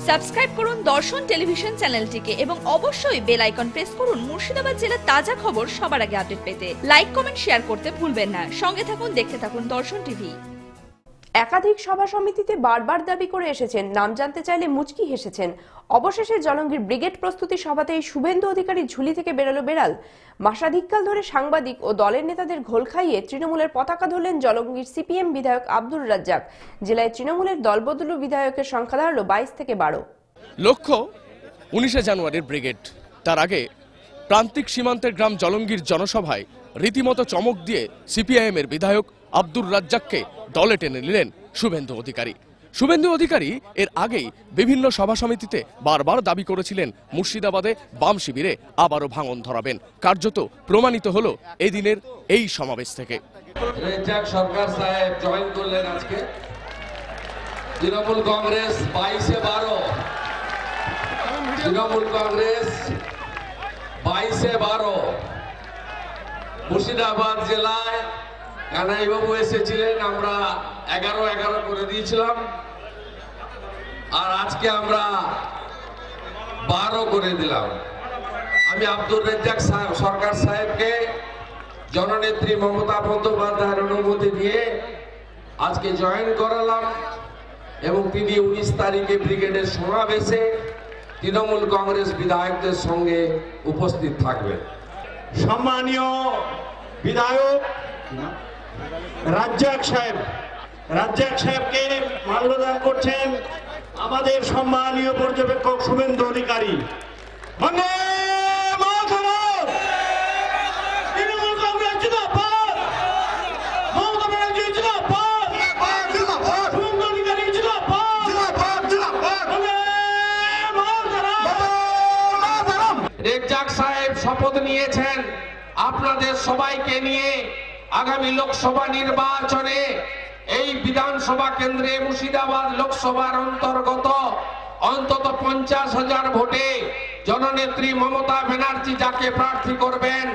Subscribe করুন দর্শন television চ্যানেলটিকে এবং অবশ্যই বেল আইকন প্রেস করুন মুর্শিদাবাদ জেলার তাজা খবর সবার আগে আপডেট পেতে। লাইক কমেন্ট শেয়ার করতে ভুলবেন না। সঙ্গে থাকুন, দেখতে থাকুন দর্শন টিভি। একাধিক সভা সমিতিতে বারবার দাবি করে এসেছেন, নাম জানতে চাইলে মুচকি হেসেছেন। অবশেষে জলঙ্গির ব্রিগেড প্রস্তুতি সভাতেই শুভেন্দু অধিকারীর ঝুলি থেকে বেরোলো বেড়াল। মাসাধিককাল ধরে সাংবাদিক ও দলের নেতাদের ঘোল খাইয়ে তৃণমূলের পতাকা ধরলেন জলঙ্গির সিপিএম বিধায়ক আব্দুর রাজ্জাক। জেলায় তৃণমূলের দলবদলু বিধায়কের সংখ্যা দাঁড়ালো 22 থেকে 12। লক্ষ্য 19শে জানুয়ারির ব্রিগেড। তার আগে প্রান্তিক সীমান্তের গ্রাম জলঙ্গির জনসভায় রীতিমতো চমক দিয়ে সিপিআইএম এর বিধায়ক আব্দুর রাজ্জাককে দলে টেনে নিলেন শুভেন্দু অধিকারী। শুভেন্দু অধিকারী এর আগেই বিভিন্ন সভা সমিতিতে বারবার দাবি করেছিলেন মুর্শিদাবাদে বাম শিবিরে আবারও ভাঙন ধরাবেন। কার্যত প্রমাণিত হলো এই দিনের এই সমাবেশ থেকে। রেজ্জাক সরকার সাহেব জয়েন করলেন আজকে। তৃণমূল কংগ্রেস 22-এ 12, তৃণমূল কংগ্রেস 22-এ 12। মুর্শিদাবাদ জেলায় কানাইবাবু এসেছিলেন, আমরা 11-11 করে দিয়েছিলাম, আর আজকে আমরা 12 করে দিলাম। আমি আব্দুর রাজ্জাক সরকার সাহেবকে জননেত্রী মমতা বন্দ্যোপাধ্যায়ের অনুমতি দিয়ে আজকে জয়েন করালাম এবং তিনি 19 তারিখে ব্রিগেডের সমাবেশে তৃণমূল কংগ্রেস বিধায়কদের সঙ্গে উপস্থিত থাকবেন। সম্মানীয় বিধায়ক রাজ্জাক সাহেবকে মাল্যদান করছেন আমাদের সম্মানীয় পর্যবেক্ষক শুভেন্দু অধিকারী। রেজ্জাক সাহেব শপথ নিয়েছেন আপনাদের সবাইকে নিয়ে আগামী লোকসভা নির্বাচনে এই বিধানসভা কেন্দ্রে মুর্শিদাবাদ লোকসভার অন্তর্গত অন্তত 50,000 ভোটে জননেত্রী মমতা ব্যানার্জি যাকে প্রার্থী করবেন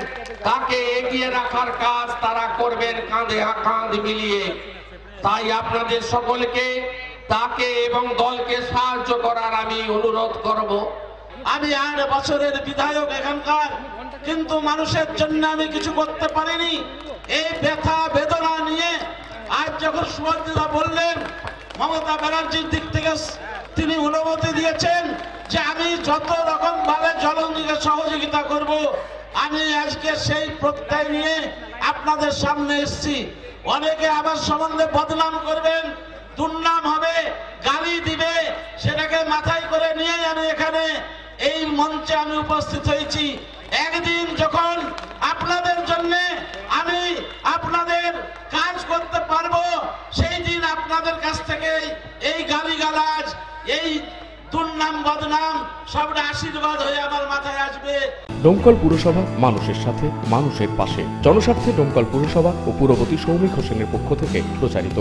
তাকে এগিয়ে রাখার কাজ তারা করবেন কাঁধে কাঁধ মিলিয়ে। তাই আপনাদের সকলকে তাকে এবং দলকে সাহায্য করার আমি অনুরোধ করব। আমি 8 বছরের বিধায়ক এখানকার, কিন্তু মানুষের জন্য আমি কিছু করতে পারিনি। এই ব্যথা বেদনা নিয়ে আজ যখন সুভদ্রা বললেন, মমতা ব্যানার্জির দিক থেকে তিনি অনুমতি দিয়েছেন যে আমি যত রকম ভাবে জলঙ্গিকে সহযোগিতা করব, আমি আজকে সেই প্রত্যয় নিয়ে আপনাদের সামনে এসেছি। অনেকে আমার সম্বন্ধে বদনাম করবেন, দুর্নাম হবে, গালি দিবে, সেটাকে মাথায় করে নিয়ে আমি এখানে এই মঞ্চে আমি উপস্থিত হয়েছি। একদিন যখন আপনাদের জন্য আমি আপনাদের কাজ করতে পারবো, সেই দিন আপনাদের কাছ থেকে এই গালিগালাজ, এই দুর্নাম বদনাম সবটা আশীর্বাদ হয়ে আমার মাথায় আসবে। ডোমকল পুরসভা মানুষের সাথে, মানুষের পাশে। জনস্বার্থে ডোমকল পুরসভা ও পুরপতি সৌমিক হোসেনের পক্ষ থেকে প্রচারিত।